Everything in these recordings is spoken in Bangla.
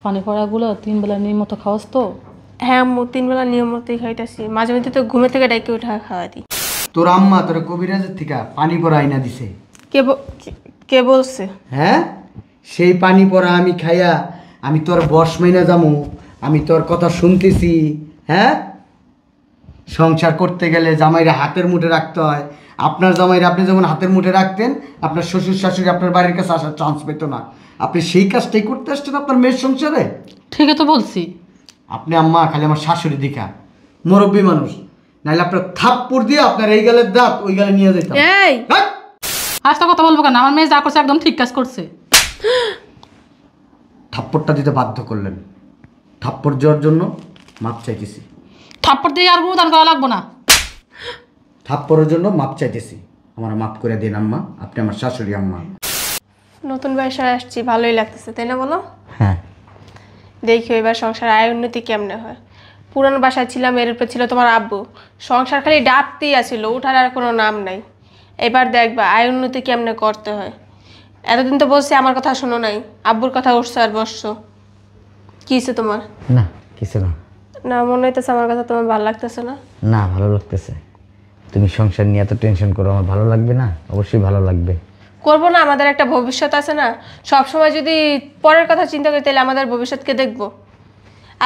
পানি পড়াগুলো 3 বেলা নিয়মিত খাওয়াস তো? হ্যাঁ আম্মু 3 বেলা নিয়মিতই খাইতেছি, মাঝে মধ্যে তো ঘুমে থেকে ডাইকে উঠা খাওয়া দিই। তোর আম্মা তোর কবিরাজের থেকে পানি পড়া আইনা দিছে। কে বলছে? হ্যাঁ, সেই পানি পড়া আমি খাইয়া আমি তোর বশ মাইনা যামু, আমি তোর কথা শুনতেছি। হ্যাঁ, সংসার করতে গেলে জামাইরা হাতের মুঠে রাখতে হয়। আপনার জামাইরা আপনি যেমন হাতের মুঠে রাখতেন, আপনার শ্বশুর শাশুড়ি আপনার বাড়ির কাছে আসার চান্স পেত না। আপনি সেই কাজটাই করতে আসছেন আপনার মেয়ের সংসারে। ঠিকই তো বলছি। আপনি আম্মা খালি আমার শাশুড়ি দেখা মুরব্বী মানুষ, নাইলে আপনার থাপ্পড় দিয়ে আপনার এই গালের দাঁত ওই গালে নিয়ে যেতাম। এই আজটা কথা বলবো কেন? আমার মেয়ে যা করছে একদম ঠিক কাজ করছে। থাপ্পড়টা দিতে বাধ্য করলেন, থাপ্পড় দেওয়ার জন্য মাপ চাইতেছি। থাপ্পড় দিয়ে আর বুদান করা লাগবো না। থাপ্পড়ের জন্য মাপ চাইতেছি, আমার মাপ করে দিন আম্মা, আপনি আমার শাশুড়ি আম্মা। নতুন বাসায় আসছি, ভালোই লাগতেছে তাই না বলো? হ্যাঁ, দেখি এবার সংসার আয় উন্নতি কেমনে হয়। পুরানো বাসায় ছিলাম, এর উপর ছিল তোমার আব্বু, সংসার খালি ডাকতেই আসছিল, উঠার আর কোনো নাম নাই। এবার দেখবা আয় উন্নতি কেমনে করতে হয়। এতদিন তো বলছি আমার কথা শোনো নাই, আব্বুর কথা উঠছো আর বসছো। কি হয়েছে তোমার? না কিছু না। না মনে হইতেছে আমার কথা তোমার ভালো লাগতেছে না। না ভালো লাগতেছে। তুমি সংসার নিয়ে এত টেনশন করো, আমার ভালো লাগবে না? অবশ্যই ভালো লাগবে। করবো না, আমাদের একটা ভবিষ্যৎ আছে না। সবসময় যদি পরের কথা চিন্তা করি তাহলে আমাদের ভবিষ্যৎকে দেখবো।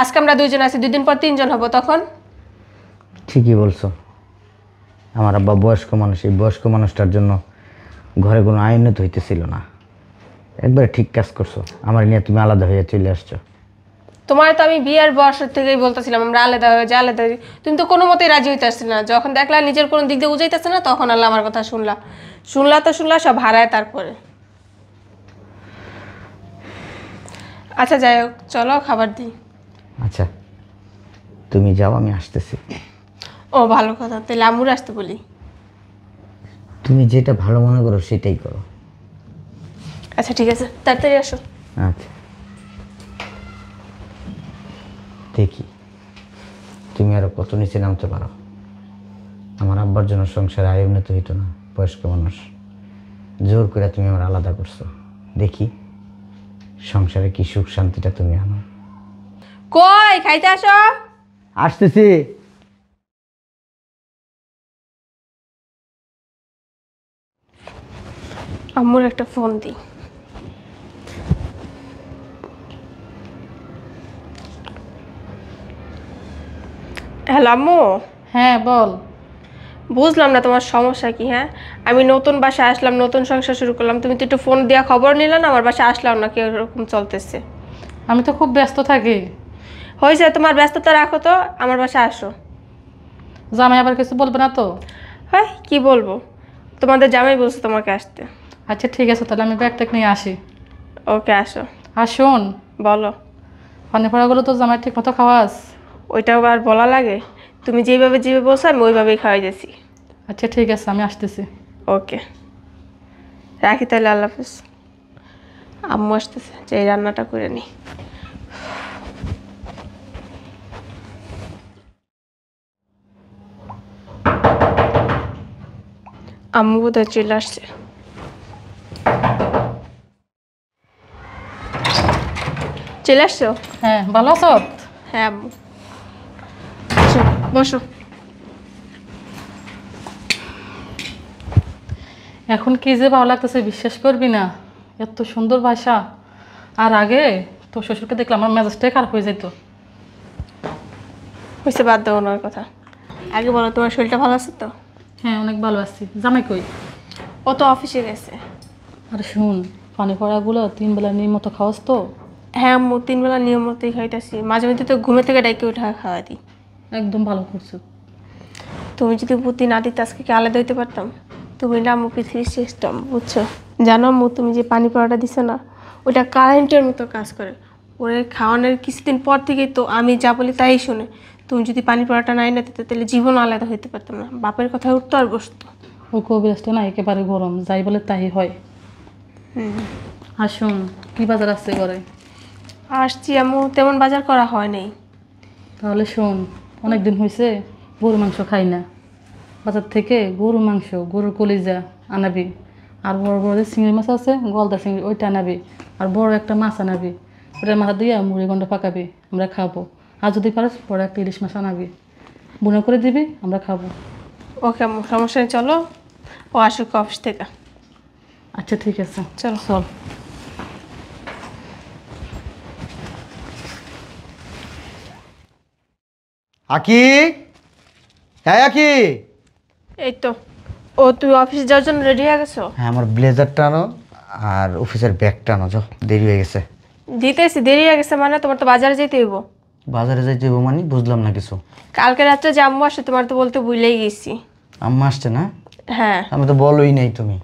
আজকে আমরা 2 জন আছি, 2 দিন পর 3 জন হবো, তখন? ঠিকই বলছো। আমার আব্বা বয়স্ক মানুষ, এই বয়স্ক মানুষটার জন্য ঘরে কোনো আইনত হইতেছিল না। একবারে ঠিক কাজ করছো, আমার নিয়ে তুমি আলাদা হয়ে চলে আসছো। তোমার তো আমি বিয়ের বছর থেকেই বলতেছিলাম আমরা আলাদা হয়ে যাই, আলাদা হয়ে। তুমি তো কোনো মতেই রাজি হইতে আসছিলে না। যখন দেখলা নিজের কোনো দিক দিয়ে উজাইতেছে না, তখন আল্লাহ আমার কথা শুনলা। শুনলা সব হারায় তারপরে। আচ্ছা যাই হোক, চলো খাবার দিই। আচ্ছা তুমি যাও, আমি আসতেছি। ও ভালো কথা, তাহলে আম্মুর আসতে বলি। তুমি যেটা ভালো মনে করো সেটাই করো। আচ্ছা ঠিক আছে, তাড়াতাড়ি আসো। আচ্ছা দেখি তুমি আরো কত নিচে নামতে পারো। আমার আব্বার জন্য সংসারে আয় উন্নতি হইতো না, বয়স্ক মানুষ, জোর করে তুমি আমার আলাদা করছো। দেখি সংসারে কি সুখ শান্তিটা তুমি আনো। কই খাইতে আসো। আসতেছি। আম্মুর একটা ফোন দিই। হ্যালো আম্মু। হ্যাঁ বল। বুঝলাম না তোমার সমস্যা কি। হ্যাঁ, আমি নতুন বাসায় আসলাম, নতুন সংসার শুরু করলাম, তুমি তো একটু ফোন দেওয়া খবর নিলে না আমার বাসায় আসলাম না, কিরকম চলতেছে। আমি তো খুব ব্যস্ত থাকি। হয়েছে, তোমার ব্যস্ততা রাখো তো, আমার বাসায় আসো। জামাই আবার কিছু বলবে না তো? হ্যাঁ কি বলবো, তোমাদের জামাই বলছে তোমাকে আসতে। আচ্ছা ঠিক আছে, তাহলে আমি ব্যাগটা নিয়ে আসি। ওকে আসো। আর শোন, বলো। পানি পড়াগুলো তো জামাই ঠিক মতো খাওয়াস? ওইটাও আর বলা লাগে? তুমি যেভাবে বলছো আমি ওইভাবেই খাওয়াই যাচ্ছি। আচ্ছা ঠিক আছে, আমি আসতেছি। ওকে রাখি তাহলে, আল্লাহ হাফিজ। আম্মু আসতেছে, যে এই রান্নাটা করে নিই। আম্মু বোধহয় চলে আসছে। চলে আসছো? হ্যাঁ ভালো আছো? হ্যাঁ আম্মু, বসো বসো। এখন কি যে ভালো লাগতেছে বিশ্বাস করবি না, এত সুন্দর ভাষা। আর আগে তোর শ্বশুরকে দেখলাম আমার মেজাজটাই খারাপ হয়ে যেত। হয়েছে, বাদ দাও ওনার কথা। আগে বলো তোমার শরীরটা ভালো আছে তো? হ্যাঁ অনেক ভালো আছি। জামাই কই? ও তো অফিসে গেছে। আরে শুন, পানি পড়াগুলো 3 বেলা নিয়মিত খাওয়াস তো? হ্যাঁ আম্মু 3 বেলা নিয়মিতই খাইতেছি, মাঝে মধ্যে তো ঘুমে থেকে ডাইকে উঠা খাওয়া দিই। একদম ভালো করছো। তুমি যদি বুদ্ধি না দিতে আজকে কি আলাদা হইতে পারতাম? তুমি না আম্মু পৃথিবীর শ্রেষ্ঠ, বুঝছো? জানো আম্মু, তুমি যে পানি পড়াটা দিছো না, ওটা কারেন্টের মতো কাজ করে। ওরে খাওয়ানোর কিছুদিন পর থেকেই তো আমি যা বলি তাই শুনে। তুমি যদি পানি পড়াটা নাই না দিতে তাহলে জীবন আলাদা হইতে পারতাম না, বাপের কথা উঠতো আর বসতো। ওই কবিরাজটা না একেবারে গরম, যাই বলে তাই হয়। আর শোন, কি বাজার আসছে ঘরে? আসছি আম্মু, তেমন বাজার করা হয় নাই। তাহলে শোন, অনেকদিন হয়েছে গরু মাংস খাই না। বাজার থেকে গরু মাংস, গরুর কলিজা আনাবি। আর বড় বড় যে চিংড়ি মাছ আছে, গলদা চিংড়ি, ওইটা আনাবি। আর বড় একটা মাছ আনাবি। ওটার মাথা দিয়ে মুড়ি গন্ডা পাকাবি, আমরা খাবো। আর যদি পারিস পরে একটা ইলিশ মাছ আনাবি, বুনা করে দিবি, আমরা খাবো। ওকে আম্মু, সমস্যা নেই, চলো। ও আসুক অফিস থেকে। আচ্ছা ঠিক আছে, চলো। চল। আকি, হ্যাঁ আকি। এই তো, ও তুই অফিসে যাওয়ার জন্য রেডি হয়ে গেছো? হ্যাঁ, আমার ব্লেজারটা আনো আর অফিসের ব্যাগটা আনো, যাও, দেরি হয়ে গেছে। দিতেছি, দেরি হয়ে গেছে মানে? তোমার তো বাজারে যেতে হইব। বাজারে যাইতে হইব মানে? বুঝলাম না কিছু। কালকে রাত্রে যে আম্মু আসে তোমার তো বলতে ভুলেই গেছি। আম্মা আসছে না? হ্যাঁ, আমি তো বলোই নাই তুমি।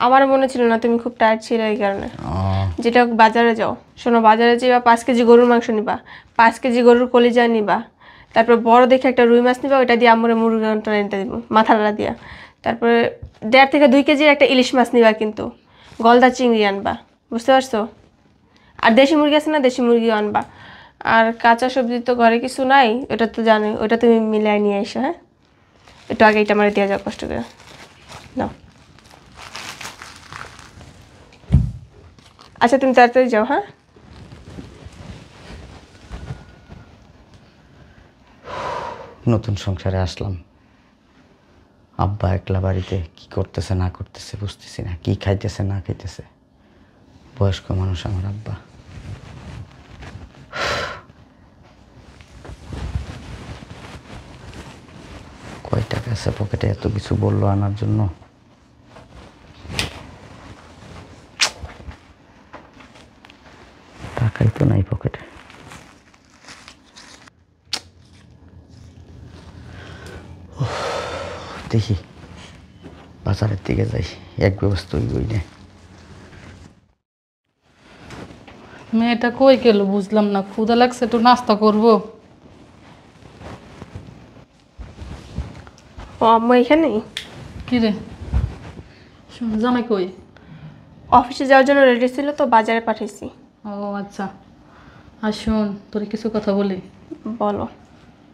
আমার মনে ছিল না, তুমি খুব টায়ার্ড ছিলে এই কারণে। ও, যেটা হোক, বাজারে যাও। শোনো, বাজারে যাবা 5 কেজি গরুর মাংস নিবা, 5 কেজি গরুর কলিজা নিবা, তারপর বড় দেখে একটা রুই মাছ নিবা, ওইটা দিয়ে আম্মুরে মুরগি ঘন্টা এনে দিব, মাথাটা দিয়া। তারপরে 1.5 থেকে 2 কেজির একটা ইলিশ মাছ নিবা, কিন্তু গলদা চিংড়ি আনবা, বুঝতে পারছো? আর দেশি মুরগি আছে না, দেশি মুরগিও আনবা। আর কাঁচা সবজি তো ঘরে কিছু নাই, ওটা তো জানোই, ওটা তুমি মিলাই নিয়ে এসো। হ্যাঁ, একটু আগে এটা আমার দিয়ে যাও, কষ্ট করে নাও। আচ্ছা, তুমি তাড়াতাড়ি যাও। হ্যাঁ, নতুন সংসারে আসলাম, আব্বা একলা বাড়িতে, কি করতেছে না করতেছে বুঝতেছি না, কি খাইতেছে না খাইতেছে। বয়স্ক মানুষ আমার আব্বা। কয় টাকা আছে পকেটে, এত কিছু বললো আনার জন্য? টাকাই তো নাই পকেটে। দেখি বাজারের দিকে যাই, এক ব্যবস্থা হইবই না। মেয়েটা কই গেল বুঝলাম না, ক্ষুধা লাগছে, একটু নাস্তা করবো। ও আম্মু এখানেই? কি রে, শোন, জামাই কই? অফিসে যাওয়ার জন্য রেডি ছিল তো, বাজারে পাঠিয়েছি। ও আচ্ছা। আর শোন, তোর কিছু কথা বলি। বলো।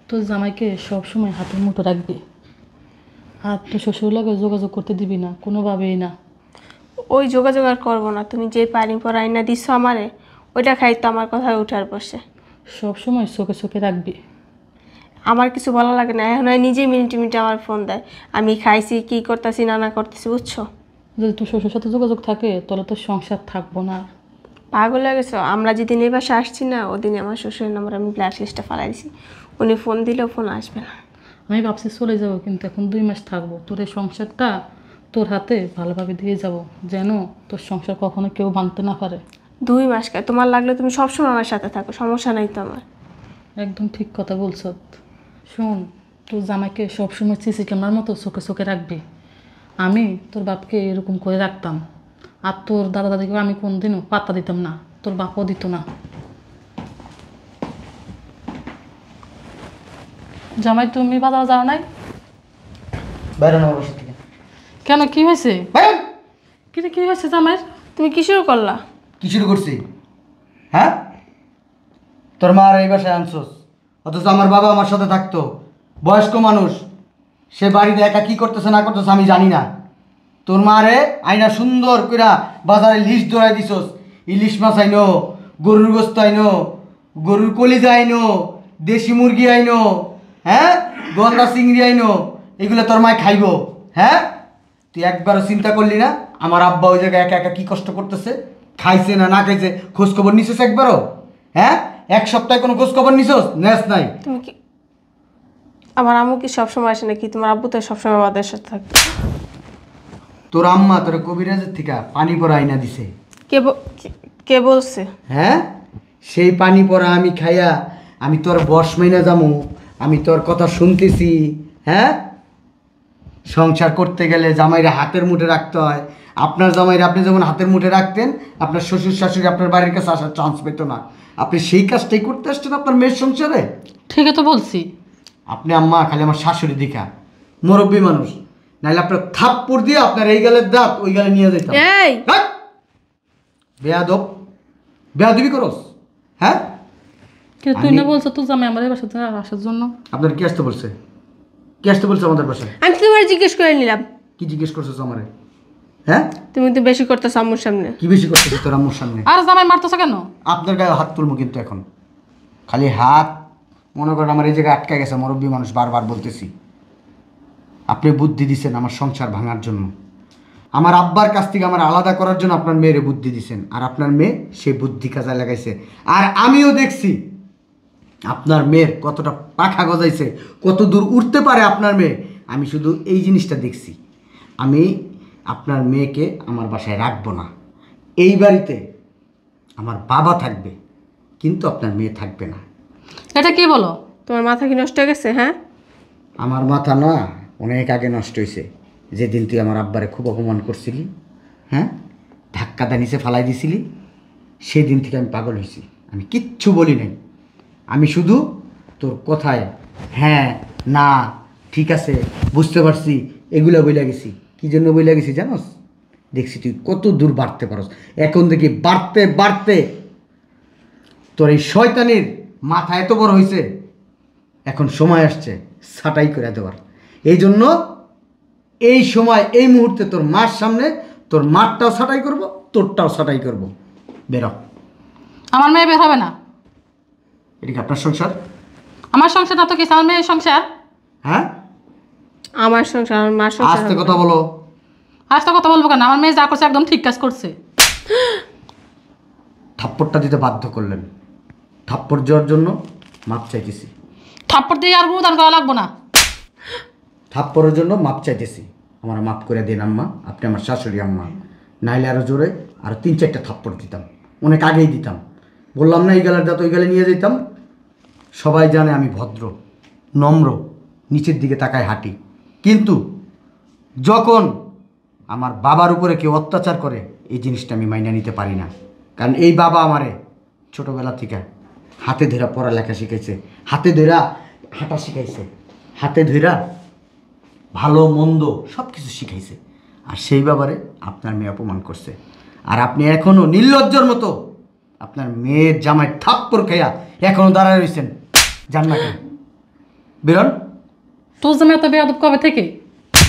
তোর জামাইকে সবসময় হাতের মুঠো রাখবি, আর তোর শ্বশুর লাগে যোগাযোগ করতে দিবি না কোনোভাবেই না। ওই যোগাযোগ আর করবো না, তুমি যে পানি পর আইনা দিছো আমারে, ওইটা খাই তো আমার কথায় উঠার বসে। সবসময় চোখে চোখে রাখবি। আমার কিছু বলা লাগে না, এখন হয় নিজেই মিনিটে মিনিটে আমার ফোন দেয়, আমি খাইছি, কি করতেছি না না করতেছি, বুঝছো? যদি তোর শ্বশুর সাথে যোগাযোগ থাকে তাহলে তোর সংসার থাকবো না। পাগল হয়ে গেছো? আমরা যেদিন এই বাসে আসছি না, ওদিনে আমার শ্বশুরের নাম্বার আমি ব্ল্যাক লিস্টে ফালাই দিছি, উনি ফোন দিলেও ফোন আসবে না। আমি ভাবছি চলে যাব, কিন্তু এখন 2 মাস থাকবো। তোর এই সংসারটা তোর হাতে ভালোভাবে দিয়ে যাব, যেন তোর সংসার কখনো কেউ ভাঙতে না পারে। 2 মাস কে? তোমার লাগলে তুমি সবসময় আমার সাথে থাকো, সমস্যা নাই তো আমার। একদম ঠিক কথা বলছ। শোন, তোর জামাইকে সবসময় সিসি ক্যামেরার মতো চোখে চোখে রাখবি। আমি তোর বাপকে এরকম করে রাখতাম, আর তোর দাদা দাদিকে আমি কোনদিনও পাত্তা দিতাম না, তোর বাপও দিত না। জামাই, তুমি বাজার যাও নাই বাইরে না বসে থেকে। কেন? কি হয়েছে? বাইরে। কি হয়েছে জামাইয়ের? তুমি কি শুরু করলা? কি শুরু করছি? হ্যাঁ, তোর মা আর এই বাসায় আনছোস, অথচ আমার বাবা আমার সাথে থাকতো, বয়স্ক মানুষ, সে বাড়িতে একা কি করতেছে না করতেছে আমি জানি না। তোর মারে আইনা সুন্দর কইরা বাজারে লিস্ট ধরাই দিছস, ইলিশ মাছ আইনো, গরুর গোস্ত আইনো, গরুর কলিজা আইনো, দেশি মুরগি আইনো, হ্যাঁ, গলদা চিংড়ি আইনো, এগুলো তোর মায় খাইবো? হ্যাঁ, তুই একবারও চিন্তা করলি না আমার আব্বা ওই জায়গায় একা একা কি কষ্ট করতেছে, খাইছে না না খাইছে, খোঁজ খবর নিছিস একবারও? হ্যাঁ, এক সপ্তাহে কোনো খোঁজ খবর নিছিস? নেস নাই। তুমি কি, আমার আম্মু কি সবসময় আসে নাকি? তোমার আব্বু তো সবসময় আমাদের সাথে থাকে। তোর আম্মা তোর কবিরাজের থেকে পানি পড়া আইনা দিছে। কে বলছে? হ্যাঁ, সেই পানি পড়া আমি খাইয়া আমি তোর বস মাইনা যামু, আমি তোর কথা শুনতেছি। হ্যাঁ, সংসার করতে গেলে জামাইরা হাতের মুঠে রাখতে হয়। আপনার জামাইরা আপনি যেমন হাতের মুঠে রাখতেন, আপনার শ্বশুর শাশুড়ি আপনার বাড়ির কাছে আসার চান্স পেত না। আপনি সেই কাজটাই করতে আসছেন আপনার মেয়ের সংসারে। ঠিকই তো বলছি। আপনি আম্মা খালি আমার শাশুড়ি দেখা মুরব্বী মানুষ, নাইলে আপনার থাপ্পড় দিয়ে আপনার এই গালের দাঁত ওই গালে নিয়ে যেতাম। এই বেয়াদব, বেয়াদবি করস? হ্যাঁ, কিন্তু তুই না বলছো তো জামাই আমার এই বাসাতে আসার জন্য? আপনার কি আসতে বলছে? কি আসতে বলছে আমাদের বাসায়? আমি তো তোমার জিজ্ঞেস করে নিলাম। কি জিজ্ঞেস করছিস আমারে? হ্যাঁ? তুমি কিন্তু বেশি করতেছো আম্মুর সামনে। কি বেশি করতেছিস তোর আম্মুর সামনে? আর জামাই মারতেছো কেন? আপনার গায়ে হাত তুলবো কিন্তু এখন। খালি হাত মনে করেন আমার এই জায়গায় আটকে গেছে, মুরব্বী মানুষ, বারবার বলতেছি। আপনি বুদ্ধি দিছেন আমার সংসার ভাঙার জন্য, আমার আব্বার কাছ থেকে আমার আলাদা করার জন্য আপনার মেয়েরে বুদ্ধি দিছেন, আর আপনার মেয়ে সেই বুদ্ধি কাজে লাগাইছে। আর আমিও দেখছি আপনার মেয়ের কতটা পাখা গজাইছে, কত দূর উঠতে পারে আপনার মেয়ে। আমি শুধু এই জিনিসটা দেখছি। আমি আপনার মেয়েকে আমার বাসায় রাখবো না। এই বাড়িতে আমার বাবা থাকবে, কিন্তু আপনার মেয়ে থাকবে না। এটা কি বলো? তোমার মাথা কি নষ্ট হয়ে গেছে? হ্যাঁ, আমার মাথা না অনেক আগে নষ্ট হয়েছে। যেদিন তুই আমার আব্বারে খুব অপমান করছিলি, হ্যাঁ, ধাক্কা নিচে ফালাই দিছিলি, সেই দিন থেকে আমি পাগল হয়েছি। আমি কিচ্ছু বলি নাই, আমি শুধু তোর কথায় হ্যাঁ না ঠিক আছে বুঝতে পারছি এগুলো বইলা গেছি। কী জন্য বইলা গেছি জানোস? দেখছি তুই কত দূর বাড়তে পারস। এখন দেখি বাড়তে বাড়তে তোর এই শয়তানির মাথা এত বড় হয়েছে, এখন সময় আসছে ছাঁটাই করে দেওয়ার। এই জন্য এই সময় এই মুহূর্তে তোর মার সামনে তোর মারটাও ছাঁটাই করব, তোরটাও ছাঁটাই করব। বেরো। আমার মেয়ে বের হবে না। এটা কি আপনার সংসার? আমার সংসার না তো কিছু, আমার মেয়ের সংসার। হ্যাঁ, আমার সংসার, আমার মার সংসার। আস্তে কথা বলো। আজ তো কথা বলবো কেন? আমার মেয়ে যা করছে একদম ঠিক কাজ করছে। থাপ্পড়টা দিতে বাধ্য করলেন, থাপ্পড় দেওয়ার জন্য মাপ চাইতেছি। থাপ্পড় দিয়ে আর গুদান করা লাগবো না। থাপ্পড়ের জন্য মাপ চাইতেছি, আমার মাপ করে দিন আম্মা, আপনি আমার শাশুড়ি আম্মা। নাইলে আরও জোরে আরও 3-4টা থাপ্পড় দিতাম, অনেক আগেই দিতাম। বললাম না এই গেলার দাঁত ওই গেলে নিয়ে যেতাম। সবাই জানে আমি ভদ্র, নম্র, নিচের দিকে তাকায় হাঁটি। কিন্তু যখন আমার বাবার উপরে কেউ অত্যাচার করে, এই জিনিসটা আমি মাইনা নিতে পারি না। কারণ এই বাবা আমারে ছোটোবেলা থেকে হাতে ধরা পড়ালেখা শিখাইছে, হাতে ধরা হাঁটা শিখাইছে, হাতে ধরা ভালো মন্দ সব কিছু শিখাইছে। আর সেই বাবারে আপনার মেয়ে অপমান করছে, আর আপনি এখনও নির্লজ্জর মতো আপনার মেয়ের জামায় থাপ্পড় খাইয়া এখনও দাঁড়ায় রয়েছেন। জান না কেন? বেরোন। তোর জামাই এত বেয়াদব কবে থেকে?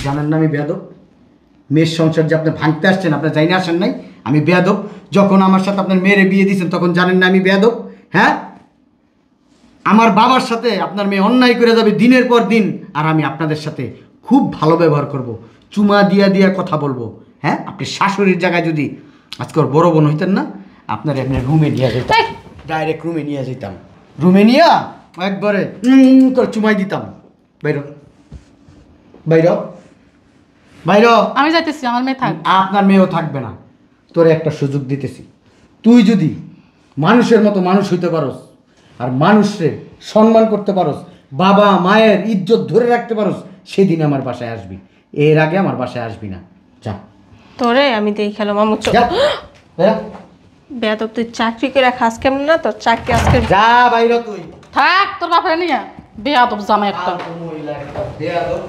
জানেন না আমি বেয়াদব? মেয়ের সংসার যে আপনি ভাঙতে আসছেন, আপনার যাই না আসেন নাই, আমি বেয়াদব। যখন আমার সাথে আপনার মেয়েরে বিয়ে দিয়েছেন তখন জানেন না আমি বেয়াদব? হ্যাঁ, আমার বাবার সাথে আপনার মেয়ে অন্যায় করে যাবে দিনের পর দিন, আর আমি আপনাদের সাথে খুব ভালো ব্যবহার করব, চুমা দিয়া দিয়া কথা বলবো। হ্যাঁ, আপনি শাশুড়ির জায়গায় যদি আজকে ওর বড় বোন হইতেন না, আপনার এমনি রুমে নিয়ে যেতাম, এই! ডাইরেক্ট রুমে নিয়ে যেতাম, রুমে নিয়ে একবারে করে চুমাই দিতাম। বাইর বাইর বাইর। আমি যাইতেছি, আমার মেয়ে থাক। আপনার মেয়েও থাকবে না। তোরে একটা সুযোগ দিতেছি, তুই যদি মানুষের মতো মানুষ হইতে পারস, আর মানুষের সম্মান করতে পারস, বাবা মায়ের ইজ্জত ধরে রাখতে পারস, সেদিন আমার বাসায় আসবি। এর আগে আমার বাসায় আসবি না। যা। তোরে আমি দেই খেলো মামু। যা। বেরা। বেয়াদব, তুই চাকরি করে খাস কেমন না? তোর চাকরি আজকে যা বাইর তুই। থাক তোর বাপরে নিয়ে। বেয়াদব জামাই একটা। মহিলা একটা বেয়াদব।